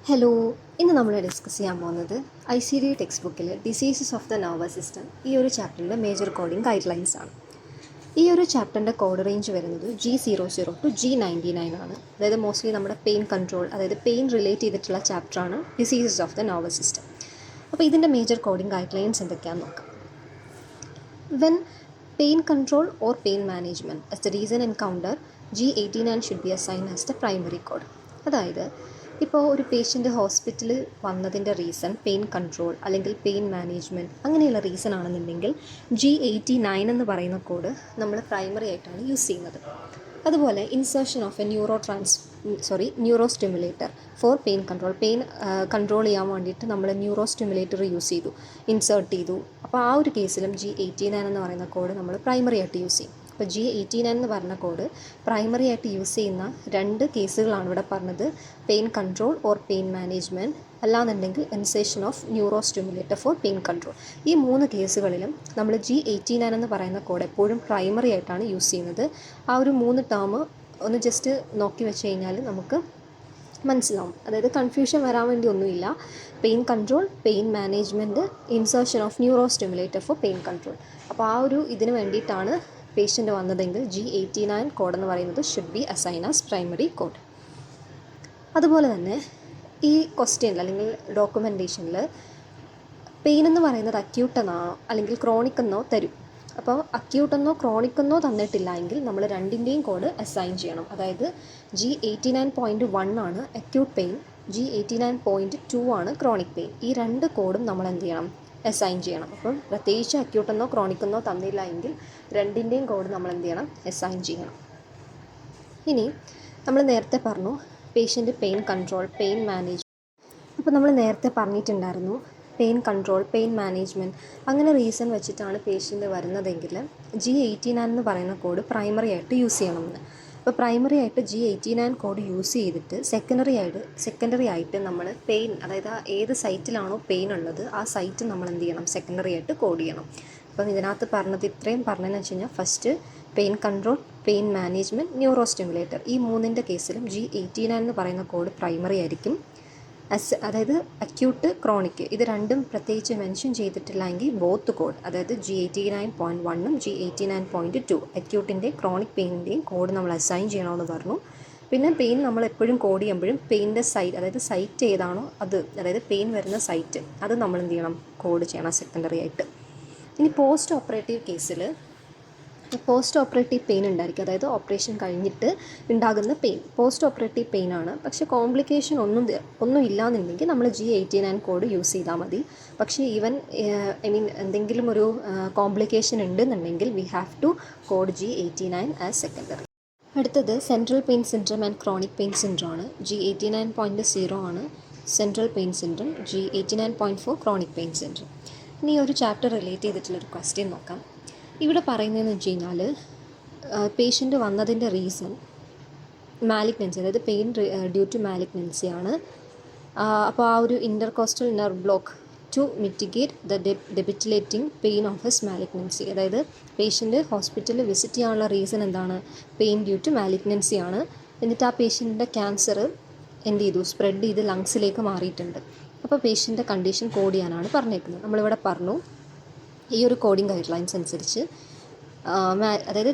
Hello, ഇന്ന് നമ്മൾ discuss ചെയ്യാൻ പോകുന്നത് ICD ടെക്സ്റ്റ് ബുക്കിൽ diseases of the nervous system ഈ ഒരു ചാപ്റ്ററിൻ്റെ മേജർ കോഡിംഗ് ഗൈഡ് ലൈൻസ് ആണ്. ഈ ഒരു ചാപ്റ്ററിൻ്റെ കോഡ് റേഞ്ച് വരുന്നത് G00 to G99 ആണ്. അതായത് മോസ്റ്റ്ലി നമ്മുടെ പെയിൻ കൺട്രോൾ, അതായത് പെയിൻ റിലേറ്റ് ചെയ്തിട്ടുള്ള ചാപ്റ്ററാണ് diseases of the nervous system. അപ്പോൾ ഇതിൻ്റെ മേജർ കോഡിംഗ് ഗൈഡ് ലൈൻസ് എന്തൊക്കെയാണെന്ന് നോക്കാം. When pain control or pain management as the reason encounter, G89 should be assigned as the primary code. അതായത് ഇപ്പോൾ ഒരു പേഷ്യൻ്റ് ഹോസ്പിറ്റലിൽ വന്നതിൻ്റെ റീസൺ പെയിൻ കൺട്രോൾ അല്ലെങ്കിൽ പെയിൻ മാനേജ്മെൻറ്റ് അങ്ങനെയുള്ള റീസൺ ആണെന്നുണ്ടെങ്കിൽ G89 എന്ന് പറയുന്ന കോഡ് നമ്മൾ പ്രൈമറി ആയിട്ടാണ് യൂസ് ചെയ്യുന്നത്. അതുപോലെ insertion of a neuro stimulator for pain control, pain control ചെയ്യാൻ വേണ്ടിയിട്ട് നമ്മൾ ന്യൂറോ സ്റ്റിമുലേറ്റർ യൂസ് ചെയ്തു, ഇൻസേർട്ട് ചെയ്തു. അപ്പോൾ ആ ഒരു കേസിലും G89 എന്ന് പറയുന്ന കോഡ് നമ്മൾ പ്രൈമറി ആയിട്ട് യൂസ് ചെയ്യും. അപ്പോൾ G89 എന്ന് പറഞ്ഞ കോഡ് പ്രൈമറി ആയിട്ട് യൂസ് ചെയ്യുന്ന രണ്ട് കേസുകളാണ് ഇവിടെ പറഞ്ഞത്: pain control or pain management, അല്ലാന്നുണ്ടെങ്കിൽ insertion of neuro stimulator for pain control. ഈ മൂന്ന് കേസുകളിലും നമ്മൾ G89 എന്ന് പറയുന്ന കോഡ് എപ്പോഴും പ്രൈമറി ആയിട്ടാണ് യൂസ് ചെയ്യുന്നത്. ആ ഒരു മൂന്ന് ടേം ഒന്ന് ജസ്റ്റ് നോക്കി വെച്ച് കഴിഞ്ഞാൽ നമുക്ക് മനസ്സിലാവും. അതായത് കൺഫ്യൂഷൻ വരാൻ വേണ്ടി ഒന്നുമില്ല. Pain control, pain management, insertion of neuro stimulator for pain control. അപ്പോൾ ആ ഒരു ഇതിന് വേണ്ടിയിട്ടാണ് പേഷ്യൻ്റ് വന്നതെങ്കിൽ G89 കോഡ് എന്ന് പറയുന്നത് should be assign as primary code. അതുപോലെ തന്നെ ഈ ക്വസ്റ്റ്യനിൽ അല്ലെങ്കിൽ ഡോക്യുമെൻറ്റേഷനിൽ പെയിൻ എന്ന് പറയുന്നത് അക്യൂട്ടെന്നോ അല്ലെങ്കിൽ ക്രോണിക് എന്നോ തരും. അപ്പോൾ അക്യൂട്ടെന്നോ ക്രോണിക്കെന്നോ തന്നിട്ടില്ല എങ്കിൽ നമ്മൾ രണ്ടിൻ്റെയും കോഡ് അസൈൻ ചെയ്യണം. അതായത് G89.1 ആണ് അക്യൂട്ട് പെയിൻ, G89.2 ആണ് ക്രോണിക് പെയിൻ. ഈ രണ്ട് കോഡും നമ്മൾ എന്ത് ചെയ്യണം? അസൈൻ ചെയ്യണം. അപ്പം പ്രത്യേകിച്ച് അക്യൂട്ടെന്നോ ക്രോണിക്കെന്നോ തന്നില്ല എങ്കിൽ രണ്ടിൻ്റെയും കോഡ് നമ്മൾ എന്ത് ചെയ്യണം? അസൈൻ ചെയ്യണം. ഇനി നമ്മൾ നേരത്തെ പറഞ്ഞു patient pain control, pain management. അപ്പോൾ നമ്മൾ നേരത്തെ പറഞ്ഞിട്ടുണ്ടായിരുന്നു പെയിൻ കൺട്രോൾ, പെയിൻ മാനേജ്മെൻറ്റ് അങ്ങനെ റീസൺ വെച്ചിട്ടാണ് പേഷ്യൻ്റ് വരുന്നതെങ്കിൽ G89 എന്ന് പറയുന്ന കോഡ് പ്രൈമറി ആയിട്ട് യൂസ് ചെയ്യണമെന്ന്. അപ്പോൾ പ്രൈമറി ആയിട്ട് G89 കോഡ് യൂസ് ചെയ്തിട്ട് സെക്കൻഡറി ആയിട്ട് നമ്മൾ പെയിൻ, അതായത് ഏത് സൈറ്റിലാണോ പെയിൻ ഉള്ളത് ആ സൈറ്റ് നമ്മൾ എന്ത് ചെയ്യണം? സെക്കൻഡറി ആയിട്ട് കോഡ് ചെയ്യണം. അപ്പം ഇതിനകത്ത് ഇത്രയും പറഞ്ഞതെന്ന് വെച്ച് കഴിഞ്ഞാൽ first pain control, pain management, neuro stimulator ഈ മൂന്നിൻ്റെ കേസിലും G89 എന്ന് പറയുന്ന കോഡ് പ്രൈമറി ആയിരിക്കും. അതായത് അക്യൂട്ട്, ക്രോണിക് ഇത് രണ്ടും പ്രത്യേകിച്ച് മെൻഷൻ ചെയ്തിട്ടില്ലെങ്കിൽ ബോത്ത് കോഡ്, അതായത് G89.1 G89.2 അക്യൂട്ടിൻ്റെ ക്രോണിക് പെയിനിൻ്റെയും കോഡ് നമ്മൾ അസൈൻ ചെയ്യണമെന്ന് പറഞ്ഞു. പിന്നെ പെയിൻ നമ്മൾ എപ്പോഴും കോഡ് ചെയ്യുമ്പോഴും പെയിൻ്റെ സൈറ്റ്, അതായത് സൈറ്റ് ഏതാണോ അത്, അതായത് പെയിൻ വരുന്ന സൈറ്റ് അത് നമ്മൾ എന്ത് ചെയ്യണം? കോഡ് ചെയ്യണം സെക്കൻഡറി ആയിട്ട്. ഇനി പോസ്റ്റ് ഓപ്പറേറ്റീവ് കേസിൽ പോസ്റ്റ് ഓപ്പറേറ്റീവ് പെയിൻ ഉണ്ടായിരിക്കും, അതായത് ഓപ്പറേഷൻ കഴിഞ്ഞിട്ട് ഉണ്ടാകുന്ന പെയിൻ പോസ്റ്റ് ഓപ്പറേറ്റീവ് പെയിൻ ആണ്. പക്ഷേ കോംപ്ലിക്കേഷൻ ഒന്നും ഇല്ലാന്നുണ്ടെങ്കിൽ നമ്മൾ G89 കോഡ് യൂസ് ചെയ്താൽ മതി. പക്ഷേ എന്തെങ്കിലും ഒരു കോംപ്ലിക്കേഷൻ ഉണ്ടെന്നുണ്ടെങ്കിൽ we have to code G89 as secondary. അടുത്തത് central pain syndrome and chronic pain syndrome ആണ്. G89.0 ആണ് central pain syndrome, G89.4 chronic pain syndrome. ഇനി ഒരു ചാപ്റ്റർ റിലേറ്റ് ചെയ്തിട്ടുള്ളൊരു ക്വസ്റ്റ്യൻ നോക്കാം. ഇവിടെ പറയുന്നതെന്ന് വെച്ച് കഴിഞ്ഞാൽ പേഷ്യൻ്റ് വന്നതിൻ്റെ റീസൺ മാലിഗ്നൻസി, അതായത് പെയിൻ ഡ്യൂ ടു മാലിഗ്നൻസി ആണ്. അപ്പോൾ ആ ഒരു intercostal nerve block to mitigate the debilitating pain of his malignancy. അതായത് പേഷ്യൻ്റ് ഹോസ്പിറ്റലിൽ വിസിറ്റ് ചെയ്യാനുള്ള റീസൺ എന്താണ്? പെയിൻ ഡ്യൂ ടു മാലിഗ്നൻസി ആണ്. എന്നിട്ട് ആ പേഷ്യൻറ്റിൻ്റെ ക്യാൻസർ എന്ത് ചെയ്തു? സ്പ്രെഡ് ചെയ്ത് ലങ്സിലേക്ക് മാറിയിട്ടുണ്ട്. അപ്പോൾ പേഷ്യൻ്റെ കണ്ടീഷൻ കോഡ് ചെയ്യാനാണ് പറഞ്ഞേക്കുന്നത്. നമ്മളിവിടെ പറഞ്ഞു ഈ ഒരു കോഡിംഗ് ഗൈഡ് ലൈൻസ് അനുസരിച്ച് അതായത്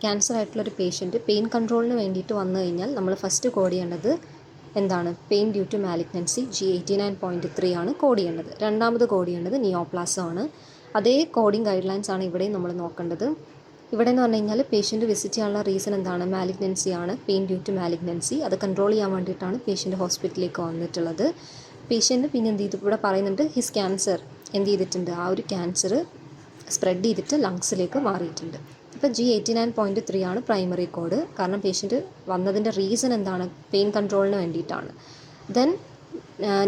ക്യാൻസർ ആയിട്ടുള്ളൊരു പേഷ്യൻറ്റ് പെയിൻ കൺട്രോളിന് വേണ്ടിയിട്ട് വന്നു കഴിഞ്ഞാൽ നമ്മൾ ഫസ്റ്റ് കോഡ് ചെയ്യേണ്ടത് എന്താണ്? Pain due to malignancy G89.3 ആണ് കോഡ് ചെയ്യേണ്ടത്. രണ്ടാമത് കോഡ് ചെയ്യേണ്ടത് നിയോപ്ലാസം ആണ്. അതേ കോഡിംഗ് ഗൈഡ് ലൈൻസ് ആണ് ഇവിടെയും നമ്മൾ നോക്കേണ്ടത്. ഇവിടെ എന്ന് പറഞ്ഞു കഴിഞ്ഞാൽ പേഷ്യൻറ്റ് വിസിറ്റ് ചെയ്യാനുള്ള റീസൺ എന്താണ്? മാലിഗ്നൻസി ആണ്, പെയിൻ ഡ്യൂ ടു മാലിഗ്നൻസി. അത് കൺട്രോൾ ചെയ്യാൻ വേണ്ടിയിട്ടാണ് പേഷ്യൻറ്റ് ഹോസ്പിറ്റലിലേക്ക് വന്നിട്ടുള്ളത്. പേഷ്യൻറ്റ് പിന്നെ എന്ത് ചെയ്തു? ഇവിടെ പറയുന്നുണ്ട് ഹിസ് ക്യാൻസർ എന്ത് ചെയ്തിട്ടുണ്ട്? ആ ഒരു ക്യാൻസർ സ്പ്രെഡ് ചെയ്തിട്ട് ലങ്സിലേക്ക് മാറിയിട്ടുണ്ട്. ഇപ്പോൾ G89.3 ആണ് പ്രൈമറി കോഡ്. കാരണം പേഷ്യൻറ്റ് വന്നതിൻ്റെ റീസൺ എന്താണ്? പെയിൻ കൺട്രോളിന് വേണ്ടിയിട്ടാണ്. ദെൻ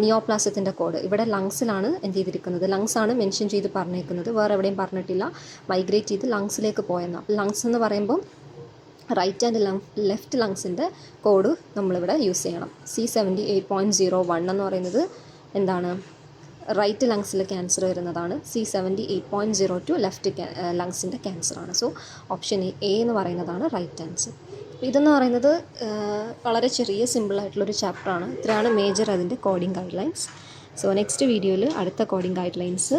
നിയോപ്ലാസത്തിൻ്റെ കോഡ് ഇവിടെ ലങ്സിലാണ് എന്ത് ചെയ്തിരിക്കുന്നത്? ലങ്സ് ആണ് മെൻഷൻ ചെയ്ത് പറഞ്ഞേക്കുന്നത്, വേറെ എവിടെയും പറഞ്ഞിട്ടില്ല. മൈഗ്രേറ്റ് ചെയ്ത് ലങ്സിലേക്ക് പോയെന്നാണ്. അപ്പോൾ ലങ്സ് എന്ന് പറയുമ്പോൾ റൈറ്റ് ആൻഡ് ലെഫ്റ്റ് ലങ്സിൻ്റെ കോഡ് നമ്മളിവിടെ യൂസ് ചെയ്യണം. C78.01 എന്ന് പറയുന്നത് എന്താണ്? റൈറ്റ് ലങ്സിൽ ക്യാൻസർ വരുന്നതാണ്. C78.02 ലെഫ്റ്റ് ലങ്സിൻ്റെ ക്യാൻസറാണ്. സോ ഓപ്ഷൻ എ എന്ന് പറയുന്നതാണ് റൈറ്റ് ആൻസർ. ഇതെന്ന് പറയുന്നത് വളരെ ചെറിയ സിമ്പിളായിട്ടുള്ളൊരു ചാപ്റ്ററാണ്. ഇത്രയാണ് മേജർ അതിൻ്റെ coding guide lines. So next വീഡിയോയിൽ അടുത്ത കോഡിംഗ് ഗൈഡ് ലൈൻസ്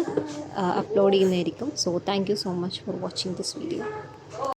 അപ്ലോഡ് ചെയ്യുന്നതായിരിക്കും. So thank you so much for watching this video.